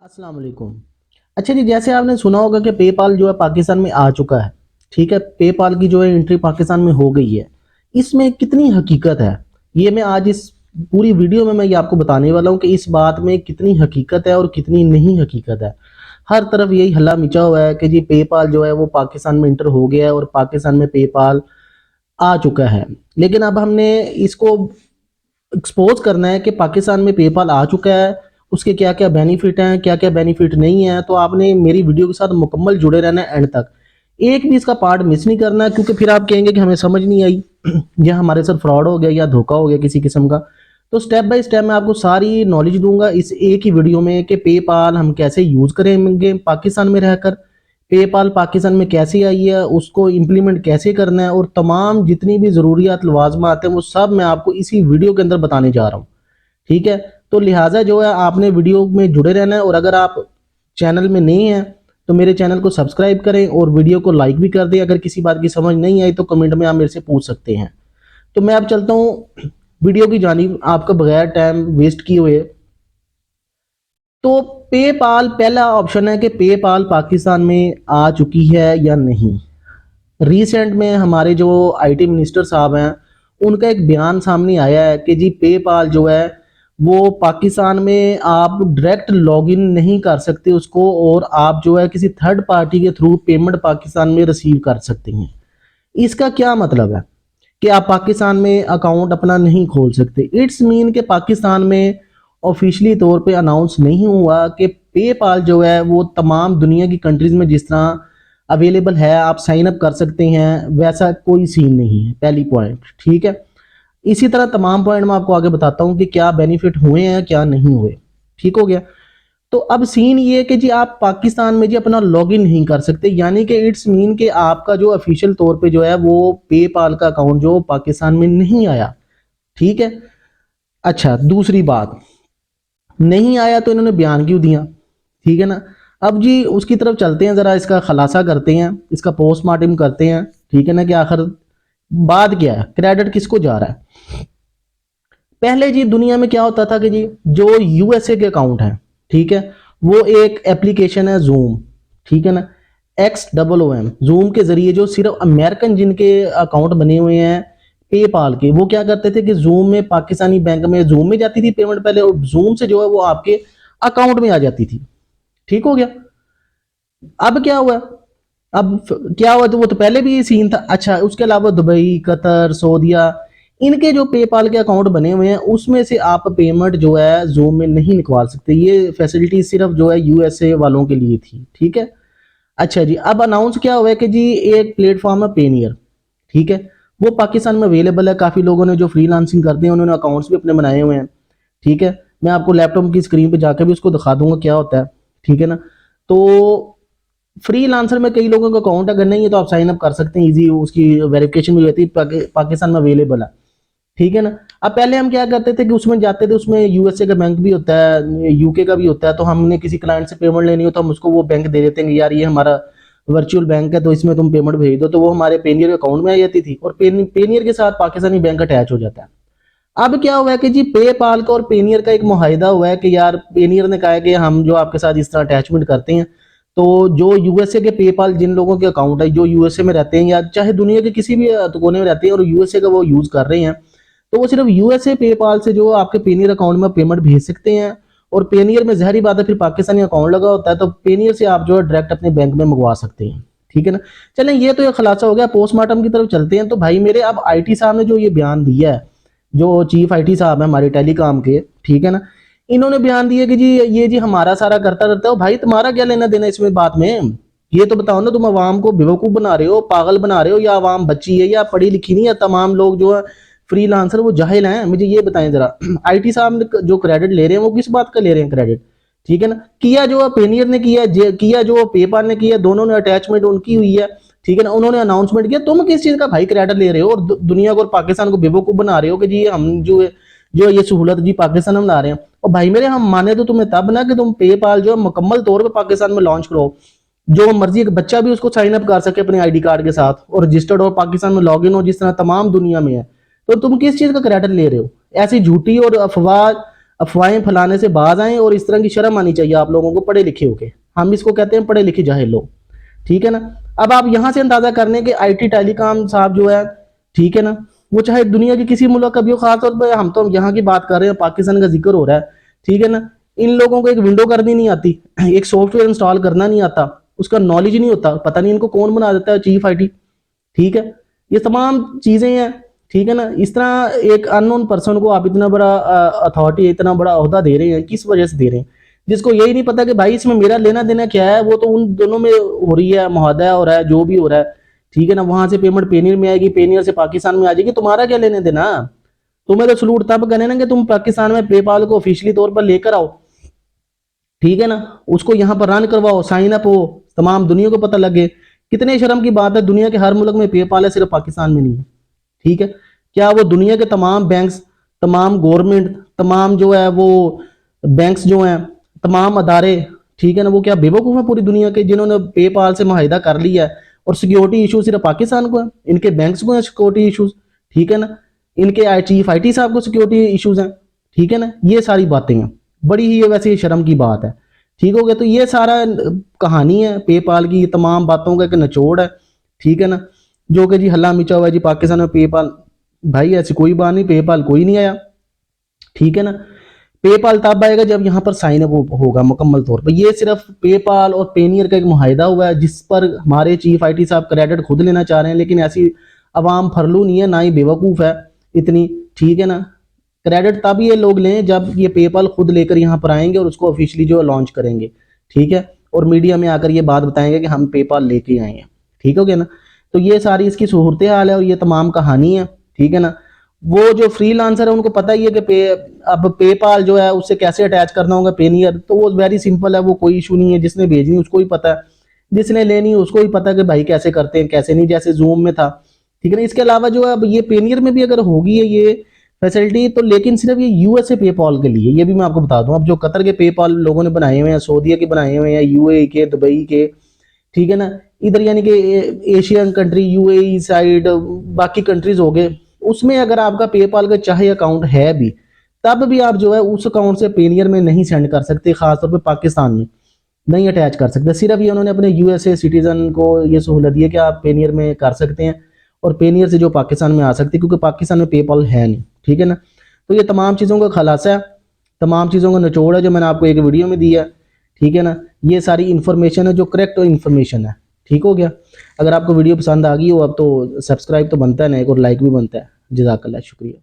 अस्सलाम वालेकुम। अच्छा जी, जैसे आपने सुना होगा कि पेपाल जो है पाकिस्तान में आ चुका है। ठीक है, पेपाल की जो है एंट्री पाकिस्तान में हो गई है। इसमें कितनी हकीकत है, ये मैं आज इस पूरी वीडियो में मैं ये आपको बताने वाला हूँ कि इस बात में कितनी हकीकत है और कितनी नहीं हकीकत है। हर तरफ यही हल्ला मचा हुआ है कि जी पेपाल जो है वो पाकिस्तान में इंटर हो गया है और पाकिस्तान में पेपाल आ चुका है। लेकिन अब हमने इसको एक्सपोज करना है कि पाकिस्तान में पेपाल आ चुका है, उसके क्या क्या बेनिफिट हैं, क्या क्या बेनिफिट नहीं है। तो आपने मेरी वीडियो के साथ मुकम्मल जुड़े रहना है एंड तक, एक भी इसका पार्ट मिस नहीं करना है, क्योंकि फिर आप कहेंगे कि हमें समझ नहीं आई या हमारे साथ फ्रॉड हो गया या धोखा हो गया किसी किस्म का। तो स्टेप बाय स्टेप मैं आपको सारी नॉलेज दूंगा इस एक ही वीडियो में कि पेपाल हम कैसे यूज करेंगे पाकिस्तान में रहकर, पेपाल पाकिस्तान में कैसे आई है, उसको इम्प्लीमेंट कैसे करना है, और तमाम जितनी भी ज़रूरियात लवाजमात हैं वो सब मैं आपको इसी वीडियो के अंदर बताने जा रहा हूँ। ठीक है, तो लिहाजा जो है आपने वीडियो में जुड़े रहना है, और अगर आप चैनल में नहीं हैं तो मेरे चैनल को सब्सक्राइब करें और वीडियो को लाइक भी कर दें। अगर किसी बात की समझ नहीं आई तो कमेंट में आप मेरे से पूछ सकते हैं। तो मैं अब चलता हूँ वीडियो की जानिब आपका बगैर टाइम वेस्ट किए हुए। तो पेपाल पहला ऑप्शन है कि पेपाल पाकिस्तान में आ चुकी है या नहीं। रिसेंट में हमारे जो आईटी मिनिस्टर साहब हैं उनका एक बयान सामने आया है कि जी पेपाल जो है वो पाकिस्तान में आप डायरेक्ट लॉगिन नहीं कर सकते उसको, और आप जो है किसी थर्ड पार्टी के थ्रू पेमेंट पाकिस्तान में रिसीव कर सकते हैं। इसका क्या मतलब है कि आप पाकिस्तान में अकाउंट अपना नहीं खोल सकते। इट्स मीन कि पाकिस्तान में ऑफिशियली तौर पे अनाउंस नहीं हुआ कि पेपाल जो है वो तमाम दुनिया की कंट्रीज में जिस तरह अवेलेबल है, आप साइन अप कर सकते हैं, वैसा कोई सीन नहीं है। पहली पॉइंट, ठीक है। इसी तरह तमाम पॉइंट मैं आपको आगे बताता हूँ कि क्या बेनिफिट हुए हैं क्या नहीं हुए। ठीक हो गया। तो अब सीन ये कि जी आप पाकिस्तान में जी अपना लॉगिन नहीं कर सकते, यानी कि इट्स मीन कि आपका जो ऑफिशियल तौर पे जो है वो पेपाल का अकाउंट जो पाकिस्तान में नहीं आया। ठीक है। अच्छा, दूसरी बात, नहीं आया तो इन्होंने बयान क्यों दिया? ठीक है ना। अब जी उसकी तरफ चलते हैं, जरा इसका खुलासा करते हैं, इसका पोस्टमार्टम करते हैं। ठीक है ना, कि आखिर बात क्या है, क्रेडिट किसको जा रहा है। पहले जी दुनिया में क्या होता था कि जी जो यूएसए के अकाउंट है, ठीक है, वो एक एप्लीकेशन है जूम। ठीक है ना, XOOM, जूम के जरिए जो सिर्फ अमेरिकन जिनके अकाउंट बने हुए हैं पेपाल के, वो क्या करते थे कि जूम में पाकिस्तानी बैंक में जूम में जाती थी पेमेंट पहले, और जूम से जो है वो आपके अकाउंट में आ जाती थी। ठीक हो गया। अब क्या हुआ, क्या हुआ, तो वो तो पहले भी ये सीन था। अच्छा, उसके अलावा दुबई, कतर, सऊदीया, इनके जो पेपाल के अकाउंट बने हुए हैं उसमें से आप पेमेंट जो है जूम में नहीं निकलवा सकते। ये फैसिलिटी सिर्फ जो है यूएसए वालों के लिए थी। ठीक है। अच्छा जी, अब अनाउंस क्या हुआ है कि जी एक प्लेटफॉर्म है पेनियर। ठीक है, वो पाकिस्तान में अवेलेबल है। काफी लोगों ने जो फ्रीलांसिंग करते हैं उन्होंने अकाउंट्स भी अपने बनाए हुए हैं। ठीक है, मैं आपको लैपटॉप की स्क्रीन पे जाकर भी उसको दिखा दूंगा क्या होता है। ठीक है ना। तो फ्री लांसर में कई लोगों का अकाउंट अगर नहीं है तो आप साइन अप कर सकते हैं, इजी, उसकी वेरिफिकेशन भी रहती है, पाकिस्तान में अवेलेबल है। ठीक है ना। अब पहले हम क्या करते थे कि उसमें जाते थे, उसमें यूएसए का बैंक भी होता है, यूके का भी होता है, तो हमने किसी क्लाइंट से पेमेंट लेनी हो तो हम उसको वो बैंक दे देते हैं कि यार ये हमारा वर्चुअल बैंक है तो इसमें तुम पेमेंट भेज दो, तो वो हमारे पेनियर अकाउंट में आ जाती थी, और पेनियर के साथ पाकिस्तानी बैंक अटैच हो जाता है। अब क्या हुआ है कि जी पेपाल का और पेनियर का एक मुआहिदा हुआ है कि यार पेनियर ने कहा है कि हम जो आपके साथ इस तरह अटैचमेंट करते हैं, तो जो यूएसए के पेपाल जिन लोगों के अकाउंट है जो यूएसए में रहते हैं या चाहे दुनिया के किसी भी कोने में रहते हैं और यूएसए का वो यूज कर रहे हैं, तो वो सिर्फ यूएसए पेपाल से जो आपके पेनियर अकाउंट में पेमेंट भेज सकते हैं। और पेनियर में जहरी बात है फिर पाकिस्तानी अकाउंट लगा होता है, तो पेनियर से आप जो है डायरेक्ट अपने बैंक में मंगवा सकते हैं। ठीक है ना। चलें, ये तो ये खुलासा हो गया। पोस्टमार्टम की तरफ चलते हैं। तो भाई मेरे, अब आईटी साहब ने जो ये बयान दिया है, जो चीफ आईटी साहब है हमारे टेलीकॉम के, ठीक है ना, इन्होंने बयान दिया कि जी ये जी हमारा सारा करता रहता है। भाई तुम्हारा क्या लेना देना इसमें बात में? ये तो बताओ ना, तुम आवाम को बेवकूफ बना रहे हो, पागल बना रहे हो, या आवाम बच्ची है या पढ़ी लिखी नहीं है? तमाम लोग जो है फ्रीलांसर वो जाहिल हैं, मुझे ये बताएं जरा। आईटी साहब जो क्रेडिट ले रहे हैं वो किस बात का ले रहे हैं क्रेडिट? ठीक है ना। किया जो पेनियर ने किया, किया जो पेपाल ने किया, दोनों ने अटैचमेंट उनकी हुई है। ठीक है ना, उन्होंने अनाउंसमेंट किया। तुम किस चीज का भाई क्रेडिट ले रहे हो और दुनिया को और पाकिस्तान को बेवकूफ बना रहे हो कि जी हम जो ये सहूलत जी पाकिस्तान में ला रहे हैं। और भाई मेरे, हम माने तो तुम्हें तब ना कि तुम पेपाल जो मुकम्मल तौर पर पाकिस्तान में लॉन्च करो, जो मर्जी एक बच्चा भी उसको साइन अप कर सके अपने आईडी कार्ड के साथ और रजिस्टर्ड हो, पाकिस्तान में लॉग इन हो जिस तरह तमाम दुनिया में है। तो तुम किस चीज का क्रेडिट ले रहे हो? ऐसी झूठी और अफवाह अफवाहें फैलाने से बाज आएं और इस तरह की शर्म आनी चाहिए आप लोगों को, पढ़े लिखे होके। हम इसको कहते हैं पढ़े लिखे जाहिल लोग, ठीक है ना। अब आप यहां से अंदाजा करने के आईटी टेलीकॉम साहब जो है, ठीक है ना, वो चाहे दुनिया के किसी मुल्क का भी हो, खासतौर पर हम तो यहाँ की बात कर रहे हैं, पाकिस्तान का जिक्र हो रहा है, ठीक है ना। इन लोगों को एक विंडो करनी नहीं आती, एक सॉफ्टवेयर इंस्टॉल करना नहीं आता, उसका नॉलेज नहीं होता, पता नहीं इनको कौन बना देता है चीफ आईटी, ठीक है। ये तमाम चीजें हैं, ठीक है ना। इस तरह एक अननोन पर्सन को आप इतना बड़ा अथॉरिटी, इतना बड़ा ओहदा दे रहे हैं, किस वजह से दे रहे हैं, जिसको यही नहीं पता कि भाई इसमें मेरा लेना देना क्या है। वो तो उन दोनों में हो रही है, मुआहदा हो रहा है, जो भी हो रहा है, ठीक है ना। वहां से पेमेंट पेनियर में आएगी, पेनियर से पाकिस्तान में आ जाएगी, तुम्हारा क्या लेने देना। तुम्हें तो सलूट तब करने ना कि तुम पाकिस्तान में पेपाल को ऑफिशियली तौर पर लेकर आओ, ठीक है ना, उसको यहाँ पर रन करवाओ, साइन अप हो, तमाम दुनिया को पता लगे। कितने शर्म की बात है, दुनिया के हर मुल्क में पेपाल है, सिर्फ पाकिस्तान में नहीं है, ठीक है। क्या वो दुनिया के तमाम बैंक्स, तमाम गवर्नमेंट, तमाम जो है वो बैंक्स जो हैं, तमाम अदारे, ठीक है ना, वो क्या बेवकूफ़ है पूरी दुनिया के, जिन्होंने पेपाल से मुआहिदा कर लिया है। और सिक्योरिटी इशू सिर्फ पाकिस्तान को है, इनके बैंक्स को है सिक्योरिटी इशूज, ठीक है ना, इनके चीफ आईटी साहब को सिक्योरिटी इशूज हैं, ठीक है ना। ये सारी बातें हैं, बड़ी ही ये वैसे शर्म की बात है, ठीक हो गया। तो ये सारा कहानी है पेपाल की, ये तमाम बातों का एक निचोड़ है, ठीक है ना, जो कि जी हल्ला मिचा हुआ है जी पाकिस्तान में पेपाल। भाई ऐसी कोई बात नहीं, पेपाल कोई नहीं आया, ठीक है ना। पेपाल तब आएगा जब यहाँ पर साइन अप होगा मुकम्मल तौर पर। ये सिर्फ पेपाल और पेनियर का एक मुआहिदा हुआ है, जिस पर हमारे चीफ आईटी साहब क्रेडिट खुद लेना चाह रहे हैं, लेकिन ऐसी अवाम फरलू नहीं है, ना ही बेवकूफ़ है इतनी, ठीक है ना। क्रेडिट तब ये लोग लें जब ये पेपाल खुद लेकर यहाँ पर आएंगे और उसको ऑफिशियली जो लॉन्च करेंगे, ठीक है, और मीडिया में आकर ये बात बताएंगे कि हम पेपाल लेके आए हैं, ठीक हो गया ना। तो ये सारी इसकी सूरत हाल है और ये तमाम कहानी है, ठीक है ना। वो जो फ्रीलांसर है उनको पता ही है कि अब पेपाल जो है उससे कैसे अटैच करना होगा पेनियर, तो वो वेरी सिंपल है, वो कोई इशू नहीं है। जिसने भेजनी उसको ही पता है, जिसने लेनी उसको ही पता है कि भाई कैसे करते हैं कैसे नहीं, जैसे जूम में था, ठीक है ना। इसके अलावा जो है अब ये पेनियर में भी अगर होगी है ये फैसिलिटी, तो लेकिन सिर्फ ये यूएसए पेपाल के लिए, ये भी मैं आपको बता दूं। अब जो कतर के पेपाल लोगों ने बनाए हुए हैं, सऊदीया के बनाए हुए हैं, यूएई के, दुबई के, ठीक है ना, इधर यानी कि एशियन कंट्री, यूएई साइड, बाकी कंट्रीज हो गए, उसमें अगर आपका पेपाल का चाहे अकाउंट है भी, तब भी आप जो है उस अकाउंट से पेनियर में नहीं सेंड कर सकते, खासतौर पे पाकिस्तान में नहीं अटैच कर सकते। सिर्फ ये उन्होंने अपने यूएसए सिटीजन को ये सहूलत दी है कि आप पेनियर में कर सकते हैं, और पेनियर से जो पाकिस्तान में आ सकती है, क्योंकि पाकिस्तान में पेपाल है नहीं, ठीक है ना। तो ये तमाम चीज़ों का खुलासा है, तमाम चीज़ों का निचोड़ है जो मैंने आपको एक वीडियो में दिया है, ठीक है ना। ये सारी इन्फॉर्मेशन है जो करेक्ट इन्फॉर्मेशन है, ठीक हो गया। अगर आपको वीडियो पसंद आ गई हो अब तो सब्सक्राइब तो बनता है ना, एक और लाइक भी बनता है। जज़ाकल्लाह, शुक्रिया।